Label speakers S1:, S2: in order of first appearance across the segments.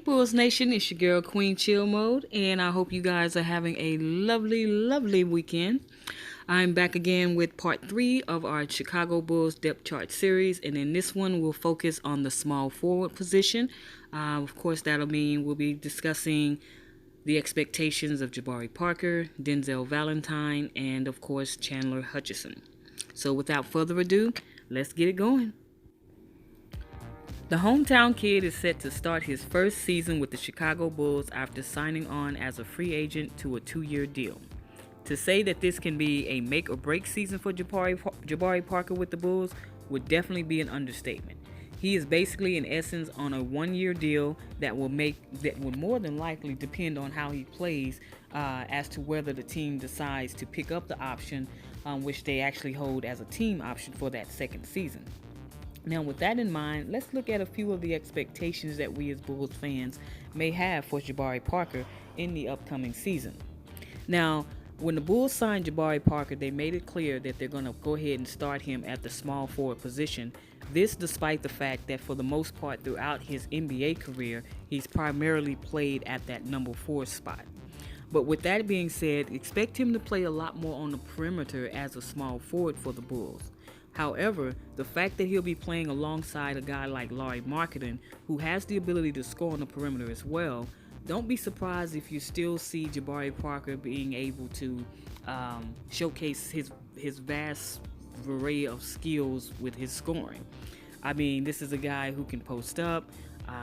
S1: Bulls Nation, it's your girl Queen Chill Mode, and I hope you guys are having a lovely, lovely weekend. I'm back again with part 3 of our Chicago Bulls depth chart series, and in this one, we'll focus on the small forward position. Of course, that'll mean we'll be discussing the expectations of Jabari Parker, Denzel Valentine, and of course, Chandler Hutchison. So, without further ado, let's get it going. The hometown kid is set to start his first season with the Chicago Bulls after signing on as a free agent to a 2-year deal. To say that this can be a make or break season for Jabari Parker with the Bulls would definitely be an understatement. He is basically in essence on a 1-year deal that will more than likely depend on how he plays as to whether the team decides to pick up the option which they actually hold as a team option for that second season. Now, with that in mind, let's look at a few of the expectations that we as Bulls fans may have for Jabari Parker in the upcoming season. Now, when the Bulls signed Jabari Parker, they made it clear that they're going to go ahead and start him at the small forward position. This despite the fact that for the most part throughout his NBA career, he's primarily played at that number 4 spot. But with that being said, expect him to play a lot more on the perimeter as a small forward for the Bulls. However, the fact that he'll be playing alongside a guy like Lauri Markkanen, who has the ability to score on the perimeter as well, don't be surprised if you still see Jabari Parker being able to showcase his vast array of skills with his scoring. I mean, this is a guy who can post up,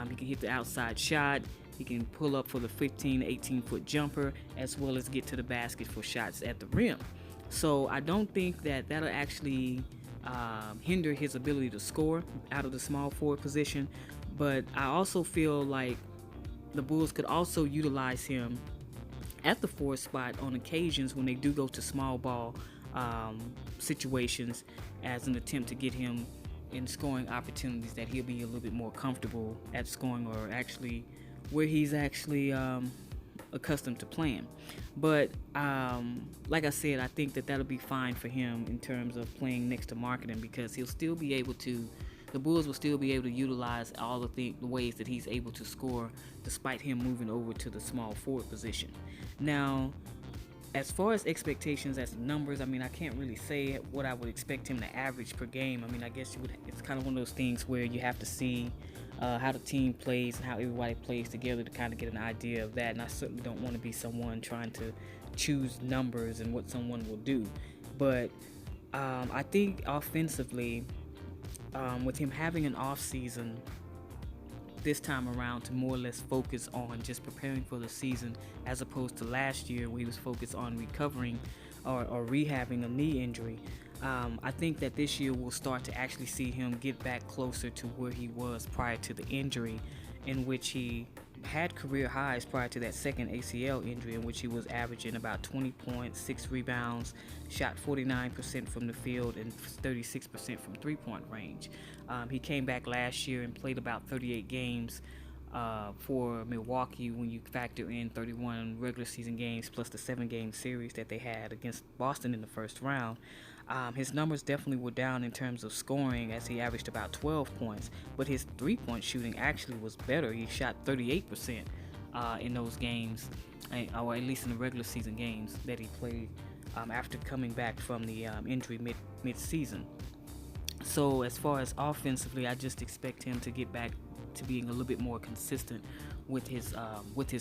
S1: he can hit the outside shot, he can pull up for the 15, 18-foot jumper, as well as get to the basket for shots at the rim. So I don't think that that'll actually hinder his ability to score out of the small forward position, but I also feel like the Bulls could also utilize him at the 4 spot on occasions when they do go to small ball situations as an attempt to get him in scoring opportunities that he'll be a little bit more comfortable at scoring, or actually where he's actually accustomed to playing. But like I said, I think that that'll be fine for him in terms of playing next to Markkanen, because he'll still be able to, the Bulls will still be able to utilize all of the ways that he's able to score despite him moving over to the small forward position. Now, as far as expectations, as numbers, I mean, I can't really say what I would expect him to average per game. I mean, I guess it's kind of one of those things where you have to see how the team plays and how everybody plays together to kind of get an idea of that. And I certainly don't want to be someone trying to choose numbers and what someone will do. But I think offensively, with him having an off season this time around to more or less focus on just preparing for the season, as opposed to last year where he was focused on recovering or rehabbing a knee injury. I think that this year we'll start to actually see him get back closer to where he was prior to the injury, in which he had career highs prior to that second ACL injury, in which he was averaging about 20 points, 6 rebounds, shot 49% from the field and 36% from three-point range. He came back last year and played about 38 games for Milwaukee when you factor in 31 regular season games plus the 7-game series that they had against Boston in the first round. His numbers definitely were down in terms of scoring, as he averaged about 12 points, but his three-point shooting actually was better. He shot 38% in those games, or at least in the regular season games that he played after coming back from the injury mid-season. So as far as offensively, I just expect him to get back to being a little bit more consistent with his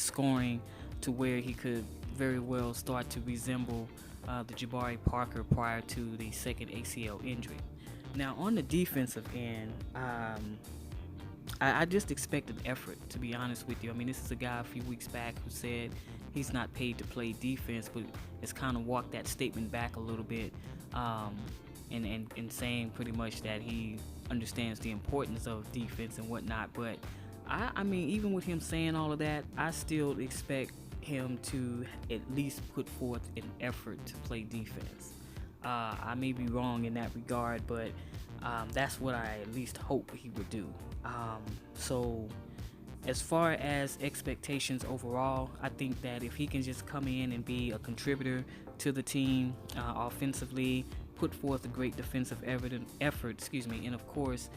S1: scoring, to where he could very well start to resemble the Jabari Parker prior to the second ACL injury. Now, on the defensive end, I just expect an effort, to be honest with you. I mean, this is a guy a few weeks back who said he's not paid to play defense, but has kind of walked that statement back a little bit, and saying pretty much that he understands the importance of defense and whatnot. But I mean, even with him saying all of that, I still expect him to at least put forth an effort to play defense. I may be wrong in that regard, but that's what I at least hope he would do. So as far as expectations overall, I think that if he can just come in and be a contributor to the team offensively, put forth a great defensive effort, and of course,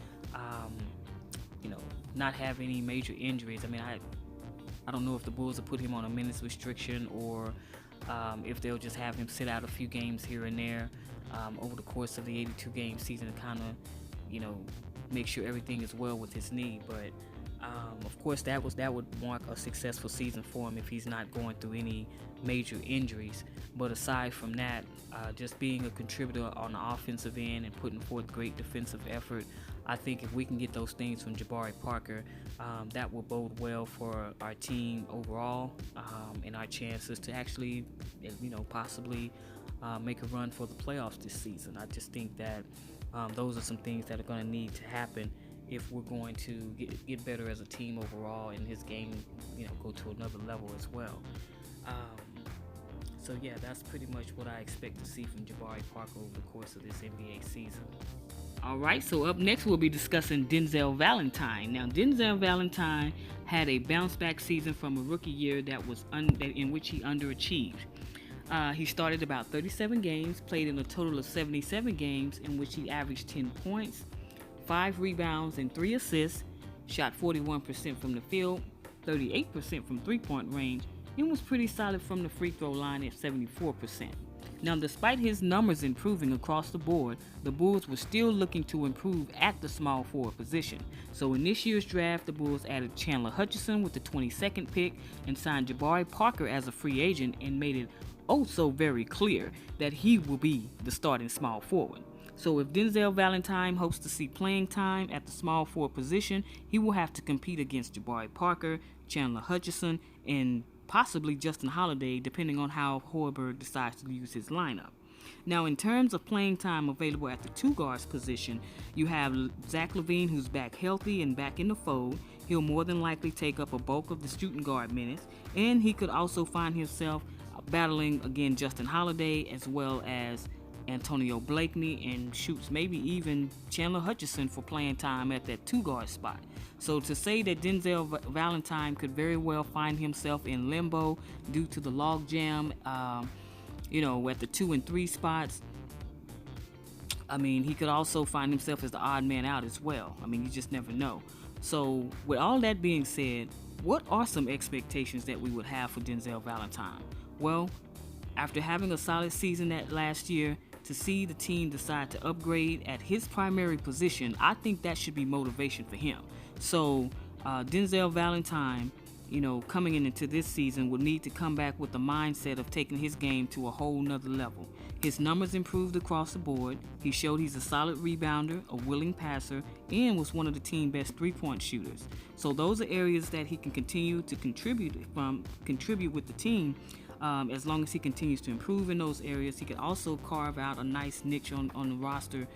S1: not have any major injuries. I mean, I don't know if the Bulls will put him on a minutes restriction or if they'll just have him sit out a few games here and there over the course of the 82 game season to kind of, you know, make sure everything is well with his knee. But of course, that would mark a successful season for him if he's not going through any major injuries. But aside from that, just being a contributor on the offensive end and putting forth great defensive effort, I think if we can get those things from Jabari Parker, that will bode well for our team overall and our chances to actually, you know, possibly make a run for the playoffs this season. I just think that those are some things that are going to need to happen if we're going to get better as a team overall, and his game, you know, go to another level as well. So yeah, that's pretty much what I expect to see from Jabari Parker over the course of this NBA season. All right, so up next we'll be discussing Denzel Valentine. Now, Denzel Valentine had a bounce-back season from a rookie year in which he underachieved. He started about 37 games, played in a total of 77 games in which he averaged 10 points, 5 rebounds, and 3 assists, shot 41% from the field, 38% from three-point range, and was pretty solid from the free throw line at 74%. Now, despite his numbers improving across the board, the Bulls were still looking to improve at the small forward position. So in this year's draft, the Bulls added Chandler Hutchison with the 22nd pick and signed Jabari Parker as a free agent and made it so very clear that he will be the starting small forward. So if Denzel Valentine hopes to see playing time at the small forward position, he will have to compete against Jabari Parker, Chandler Hutchison, and possibly Justin Holiday, depending on how Hoiberg decides to use his lineup. Now, in terms of playing time available at the two guards position, you have Zach LaVine, who's back healthy and back in the fold. He'll more than likely take up a bulk of the shooting guard minutes, and he could also find himself battling again Justin Holiday as well as Antonio Blakeney, and shoots maybe even Chandler Hutchison for playing time at that two guard spot. So to say that Denzel Valentine could very well find himself in limbo due to the log jam, you know, at the 2 and 3 spots, I mean, he could also find himself as the odd man out as well. I mean, you just never know. So with all that being said, what are some expectations that we would have for Denzel Valentine? Well, after having a solid season that last year, to see the team decide to upgrade at his primary position, I think that should be motivation for him. So Denzel Valentine, you know, coming into this season would need to come back with the mindset of taking his game to a whole nother level. His numbers improved across the board. He showed he's a solid rebounder, a willing passer, and was one of the team best three-point shooters. So those are areas that he can continue to contribute with the team. As long as he continues to improve in those areas, he can also carve out a nice niche on the roster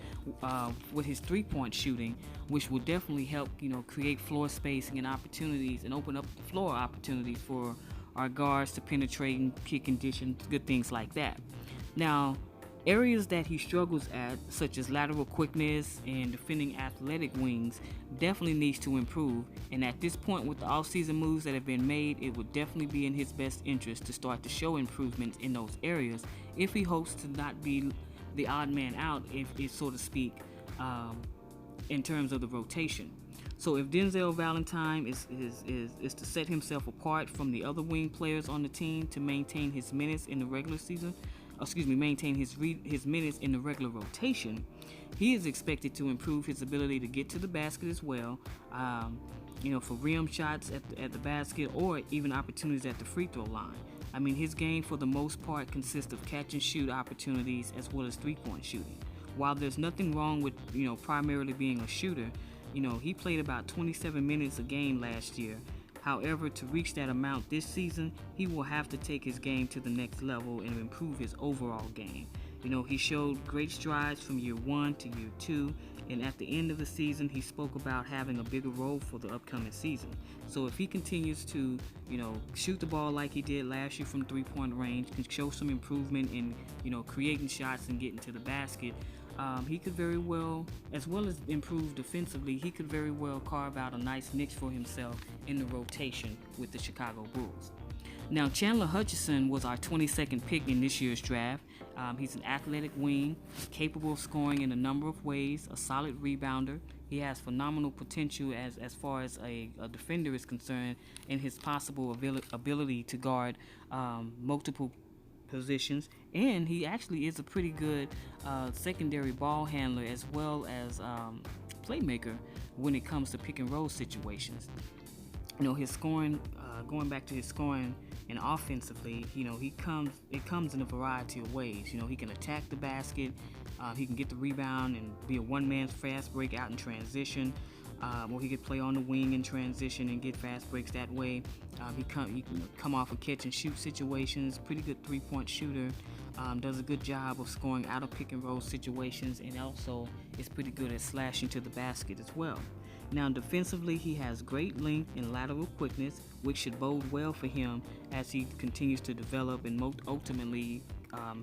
S1: with his three-point shooting, which will definitely help, you know, create floor spacing and opportunities and open up the floor opportunities for our guards to penetrate and kick conditions, good things like that. Now, areas that he struggles at, such as lateral quickness and defending athletic wings, definitely needs to improve. And at this point, with the offseason moves that have been made, it would definitely be in his best interest to start to show improvements in those areas if he hopes to not be the odd man out, if so to speak, in terms of the rotation. So if Denzel Valentine is to set himself apart from the other wing players on the team to maintain his minutes in the regular season, maintain his minutes in the regular rotation, he is expected to improve his ability to get to the basket as well, you know, for rim shots at the basket or even opportunities at the free throw line. I mean, his game for the most part consists of catch and shoot opportunities as well as three-point shooting. While there's nothing wrong with, you know, primarily being a shooter, you know, he played about 27 minutes a game last year. However, to reach that amount this season, he will have to take his game to the next level and improve his overall game. You know, he showed great strides from year 1 to year 2, and at the end of the season, he spoke about having a bigger role for the upcoming season. So if he continues to, you know, shoot the ball like he did last year from three-point range, can show some improvement in, you know, creating shots and getting to the basket, he could very well, as well as improve defensively, he could very well carve out a nice niche for himself in the rotation with the Chicago Bulls. Now, Chandler Hutchison was our 22nd pick in this year's draft. He's an athletic wing, capable of scoring in a number of ways, a solid rebounder. He has phenomenal potential as far as a defender is concerned, and his possible ability to guard multiple positions, and he actually is a pretty good secondary ball handler as well as playmaker when it comes to pick and roll situations. His scoring, going back to his scoring and offensively, it comes in a variety of ways. He can attack the basket, he can get the rebound and be a one-man fast break out in transition, or he could play on the wing in transition and get fast breaks that way. He can come off of catch and shoot situations, pretty good three-point shooter, does a good job of scoring out of pick and roll situations, and also is pretty good at slashing to the basket as well. Now, defensively, he has great length and lateral quickness, which should bode well for him as he continues to develop and ultimately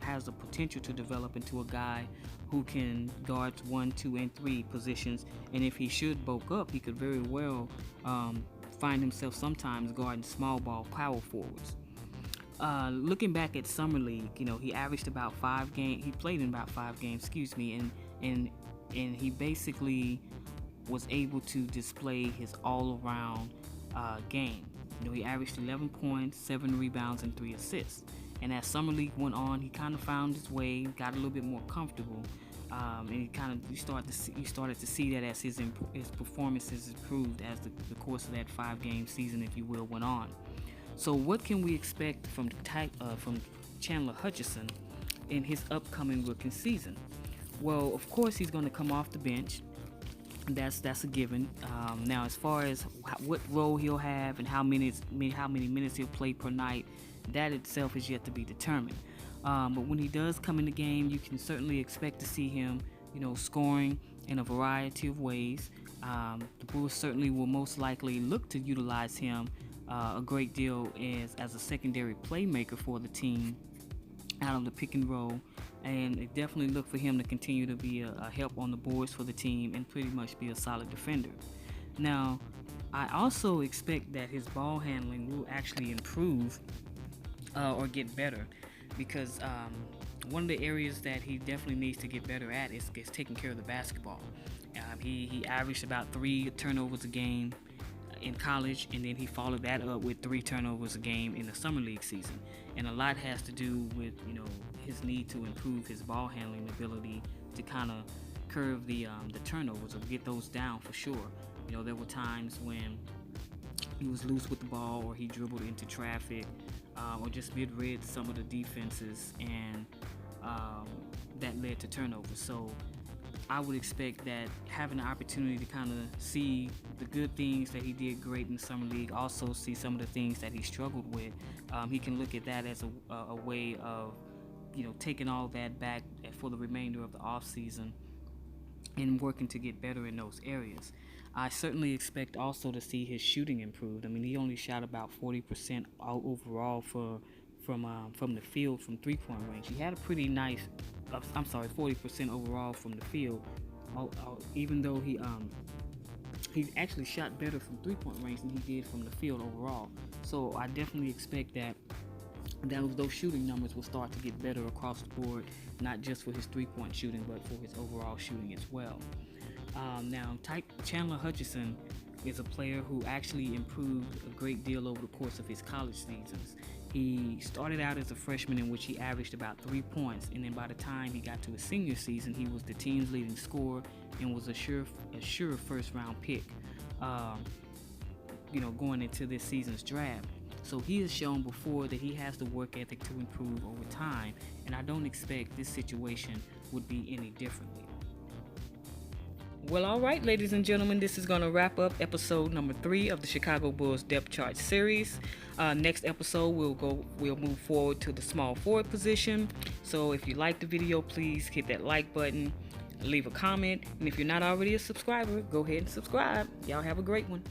S1: has the potential to develop into a guy who can guard 1, 2, and 3 positions. And if he should bulk up, he could very well find himself sometimes guarding small ball power forwards. Looking back at Summer League, he averaged about 5 games. He played in about 5 games, and he basically was able to display his all-around game. He averaged 11 points, 7 rebounds, and 3 assists. And as Summer League went on, he kind of found his way, got a little bit more comfortable, and you started to see that as his performances improved as the course of that 5-game season, if you will, went on. So, what can we expect from Chandler Hutchison in his upcoming rookie season? Well, of course, he's going to come off the bench. That's a given. Now, as far as what role he'll have and how many minutes he'll play per night, that itself is yet to be determined. But when he does come in the game, you can certainly expect to see him, scoring in a variety of ways. The Bulls certainly will most likely look to utilize him a great deal as a secondary playmaker for the team out of the pick and roll, and they definitely look for him to continue to be a help on the boards for the team and pretty much be a solid defender. Now, I also expect that his ball handling will actually improve or get better, because one of the areas that he definitely needs to get better at is taking care of the basketball. He averaged about 3 turnovers a game in college, and then he followed that up with 3 turnovers a game in the summer league season. And a lot has to do with his need to improve his ball handling ability to kind of curb the turnovers or get those down for sure. There were times when he was loose with the ball, or he dribbled into traffic, or just mid-read some of the defenses, and that led to turnovers. So I would expect that having the opportunity to kind of see the good things that he did great in the summer league, also see some of the things that he struggled with, he can look at that as a way of taking all that back for the remainder of the off season and working to get better in those areas. I certainly expect also to see his shooting improved. I mean, he only shot about 40% overall from the field from 3-point range. He had a pretty nice 40% overall from the field, even though he actually shot better from 3-point range than he did from the field overall. So I definitely expect that those shooting numbers will start to get better across the board, not just for his 3-point shooting, but for his overall shooting as well. Now, Chandler Hutchison is a player who actually improved a great deal over the course of his college seasons. He started out as a freshman, in which he averaged about 3 points, and then by the time he got to his senior season, he was the team's leading scorer and was a sure first-round pick, going into this season's draft. So he has shown before that he has the work ethic to improve over time, and I don't expect this situation would be any differently. Well, all right, ladies and gentlemen, this is going to wrap up episode number 3 of the Chicago Bulls Depth Chart series. Next episode, we'll move forward to the small forward position. So if you like the video, please hit that like button, leave a comment, and if you're not already a subscriber, go ahead and subscribe. Y'all have a great one.